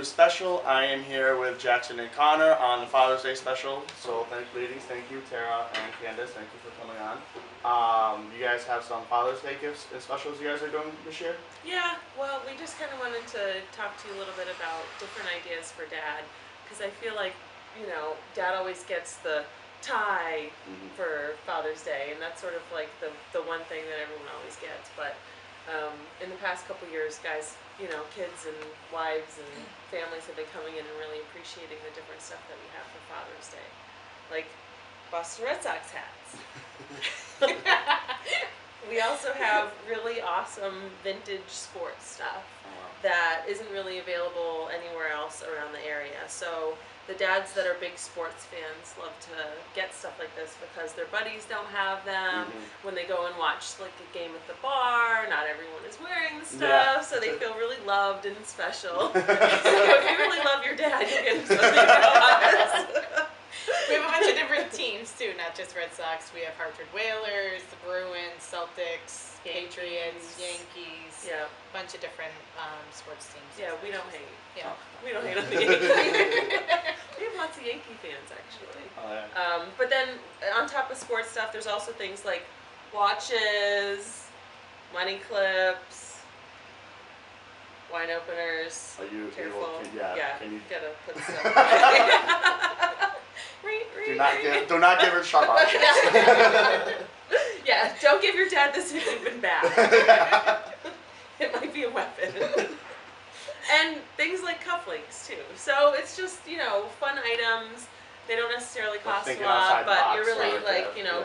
Businews special. I am here with Jackson and Connor on the Father's Day special. So ladies, thank you, Tara and Candace, thank you for coming on. You guys have some Father's Day gifts and specials you guys are doing this year? Yeah, well, we just kind of wanted to talk to you a little bit about different ideas for Dad, because I feel like, Dad always gets the tie for Father's Day, and that's sort of like the one thing that everyone always gets. But in the past couple years, guys, kids and wives and families have been coming in and really appreciating the different stuff that we have for Father's Day, like Boston Red Sox hats. We also have really awesome vintage sports stuff that isn't really available anywhere else around the area. So the dads that are big sports fans love to get stuff like this because their buddies don't have them. When they go and watch like a game at the bar, not everyone is wearing the stuff, so they feel really loved and special. So if you really love your dad, you'll get him something from us. We have a bunch of different teams too, not just Red Sox. We have Hartford Whalers, the Bruins, Celtics, Patriots, Yankees. Yeah. A bunch of different sports teams. Yeah, we don't hate. Yeah. We don't hate on the Yankees. We have lots of Yankee fans actually. Oh, yeah. But then on top of sports stuff, there's also things like watches, money clips, wine openers. Are you Careful. Yeah. Can you gotta put stuff. Do not give her sharp objects. Yeah, don't give your dad this if you've been bad. It might be a weapon. And things like cufflinks too. So it's just, fun items. They don't necessarily cost a lot, but you're really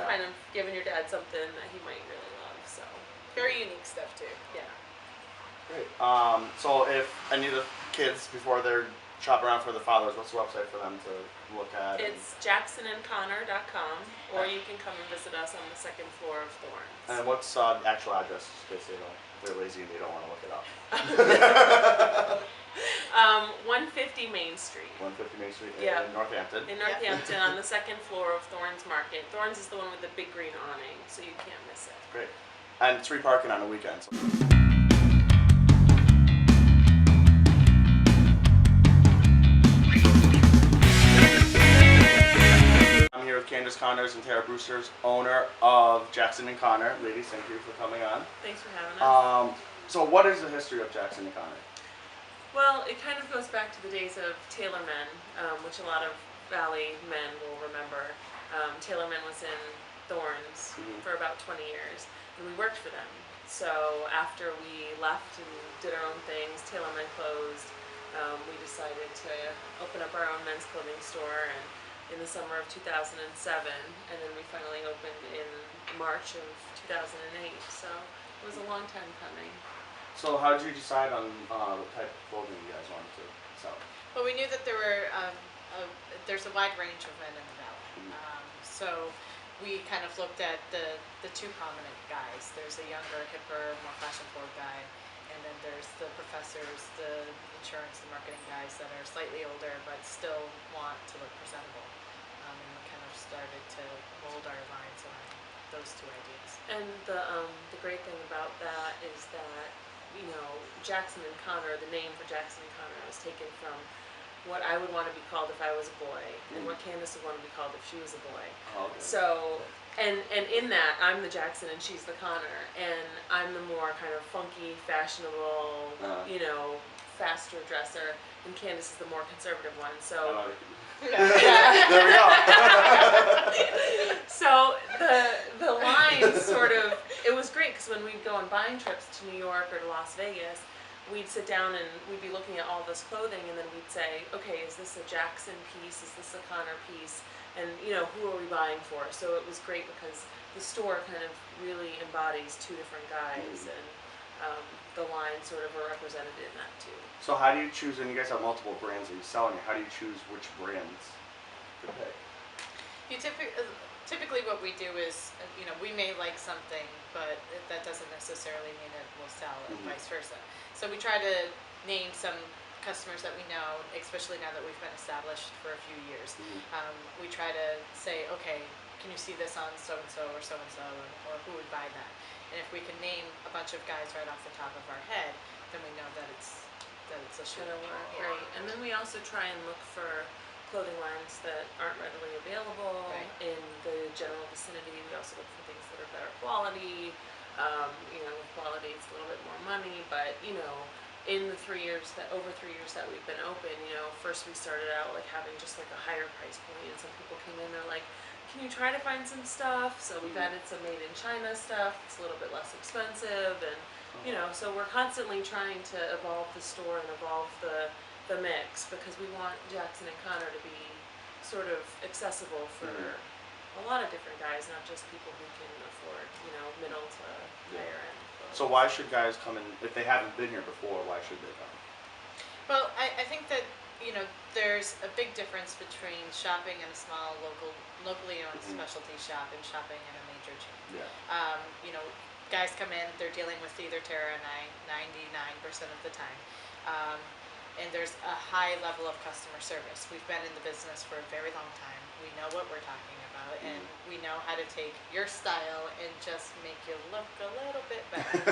kind of giving your dad something that he might really love. So very unique stuff too. Yeah. Great. So if any of the kids, before they're shopping around for the fathers, what's the website for them to look at? It's jacksonandconnor.com, or you can come and visit us on the second floor of Thorns. And what's the actual address, in case they're lazy and they don't want to look it up? 150 Main Street. 150 Main Street in Northampton. In Northampton, on the second floor of Thorns Market. Thorns is the one with the big green awning, so you can't miss it. Great. And it's free parking on the weekends. I'm here with Candace Connors and Tara Brewster's, owner of Jackson and Connor. Ladies, thank you for coming on. Thanks for having us. So what is the history of Jackson and Connor? Well, it kind of goes back to the days of Taylormen, which a lot of Valley men will remember. Taylormen was in Thorns for about 20 years, and we worked for them. So after we left and did our own things, Taylormen closed, we decided to open up our own men's clothing store, and in the summer of 2007, and then we finally opened in March of 2008, so it was a long time coming. So how did you decide on the type of clothing you guys wanted to sell? Well, we knew that there were there's a wide range of men in the valley, so we kind of looked at the two prominent guys. There's a younger, hipper, more fashion-forward guy, and then there's the professors, the insurance, the marketing guys that are slightly older but still want to look presentable. And we kind of started to mold our lines around those two ideas. And the great thing about that is that, Jackson and Connor, the name for Jackson and Connor was taken from what I would want to be called if I was a boy, and what Candace would want to be called if she was a boy. Oh, okay. So, and in that, I'm the Jackson and she's the Connor, and I'm the more kind of funky, fashionable, faster dresser, and Candace is the more conservative one. So. There we go. So the line sort of, it was great because when we'd go on buying trips to New York or to Las Vegas, we'd sit down and we'd be looking at all this clothing, and then we'd say, okay, is this a Jackson piece? Is this a Connor piece? And who are we buying for? So it was great because the store kind of really embodies two different guys, and the line sort of are represented in that too. So how do you choose, and you guys have multiple brands that you sell in here, how do you choose which brands to pick? You typically what we do is, we may like something, but that doesn't necessarily mean it will sell, and vice versa. So we try to name some customers that we know, especially now that we've been established for a few years. We try to say, okay, can you see this on so-and-so or so-and-so, or who would buy that? And if we can name a bunch of guys right off the top of our head, then we know that it's that it's a shoe. Gonna work, right? And then we also try and look for clothing lines that aren't readily available Right. in the general vicinity. We also look for things that are better quality. With quality it's a little bit more money, but in the over 3 years that we've been open, first we started out like having just like a higher price point, and some people came in, they're like, can you try to find some stuff? So we've added some made in China stuff. It's a little bit less expensive, and so we're constantly trying to evolve the store and evolve the mix, because we want Jackson and Connor to be sort of accessible for a lot of different guys, not just people who can afford, middle to higher end clothes. So why should guys come in, if they haven't been here before, why should they come? Well, I think that, there's a big difference between shopping in a small locally owned specialty shop and shopping in a major chain. Yeah. Guys come in, they're dealing with either Tara and I 99% of the time. And there's a high level of customer service. We've been in the business for a very long time. We know what we're talking about, and we know how to take your style and just make you look a little bit better,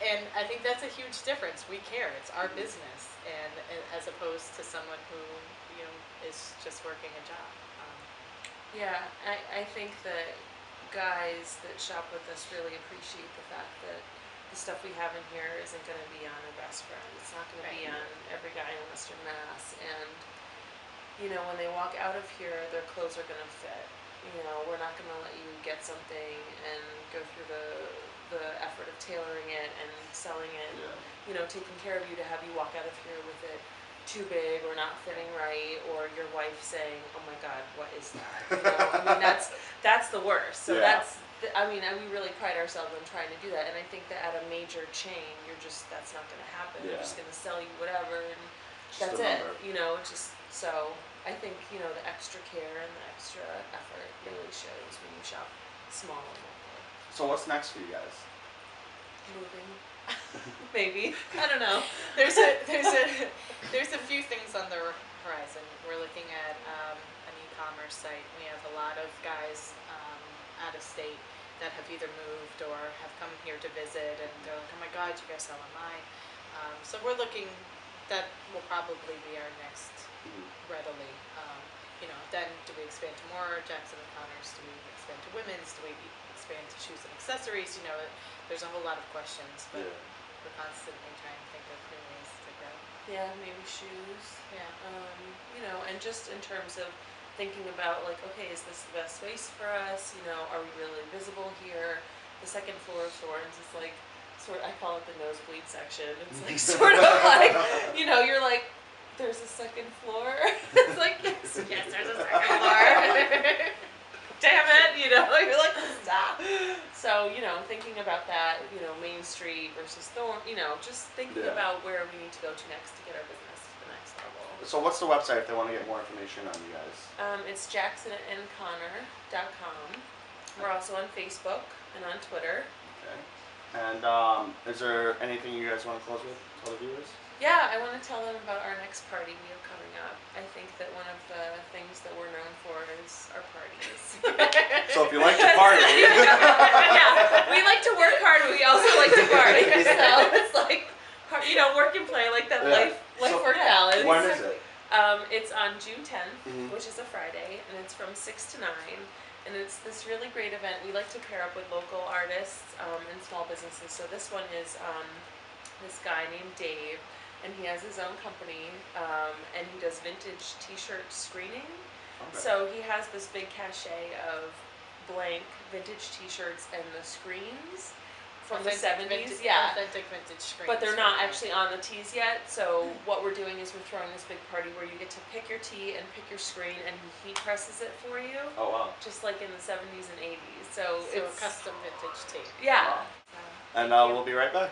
and I think that's a huge difference. We care. It's our business, and as opposed to someone who, is just working a job. Yeah, I think that guys that shop with us really appreciate the fact that the stuff we have in here isn't going to be on a best friend. It's not going to be on every guy in Western Mass. And, when they walk out of here, their clothes are going to fit. We're not going to let you get something and go through the effort of tailoring it and selling it, taking care of you, to have you walk out of here with it too big or not fitting right, or your wife saying, oh my God, what is that? That's the worst. So we really pride ourselves on trying to do that, and I think that at a major chain, that's not going to happen. They're just going to sell you whatever, and that's it. So I think the extra care and the extra effort really shows when you shop small and local. So what's next for you guys? Moving, maybe. I don't know. There's a few things on the horizon. We're looking at an e-commerce site. We have a lot of guys out of state that have either moved or have come here to visit and go, oh my God, you guys sell online. So we're looking, that will probably be our next readily. Then do we expand to more Jackson and Connors? Do we expand to women's? Do we expand to shoes and accessories? There's a whole lot of questions, but we're constantly trying to think of new ways to grow. Yeah, maybe shoes. Yeah. And just in terms of thinking about like, okay, is this the best space for us? Are we really visible here? The second floor of Thorns is like, I call it the nosebleed section. It's like sort of like, you're like, there's a second floor. It's like, yes, there's a second floor. Damn it, you're like, stop. So, thinking about that, Main Street versus Thorn, just thinking about where we need to go to next to get our business to the next level. So what's the website if they want to get more information on you guys? It's jacksonandconnor.com. We're also on Facebook and on Twitter. Okay. And is there anything you guys want to close with, tell the viewers? Yeah, I want to tell them about our next party we have coming up. I think that one of the things that we're known for is our parties. So if you like to party. Yeah, we like to work hard, but we also like to party. So it's like, work and play, like that life-work balance. When is it? It's on June 10th, which is a Friday, and it's from 6 to 9. And it's this really great event. We like to pair up with local artists and small businesses. So this one is this guy named Dave, and he has his own company, and he does vintage t-shirt screening. Okay. So he has this big cachet of blank vintage t-shirts and the screens from the 70s. Authentic vintage screens. But they're not actually on the tees yet, so what we're doing is we're throwing this big party where you get to pick your tee and pick your screen, and he heat presses it for you. Oh wow. Just like in the 70s and 80s. So a it's custom vintage tee. Yeah. Wow. And we'll be right back.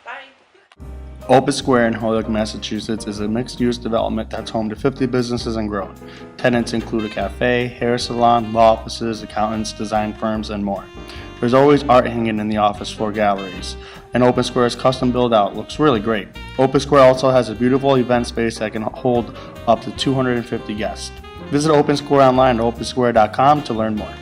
Bye. Opus Square in Holyoke, Massachusetts is a mixed-use development that's home to 50 businesses and growing. Tenants include a cafe, hair salon, law offices, accountants, design firms, and more. There's always art hanging in the office floor galleries, and Opus Square's custom build-out looks really great. Opus Square also has a beautiful event space that can hold up to 250 guests. Visit Opus Square online at opussquare.com to learn more.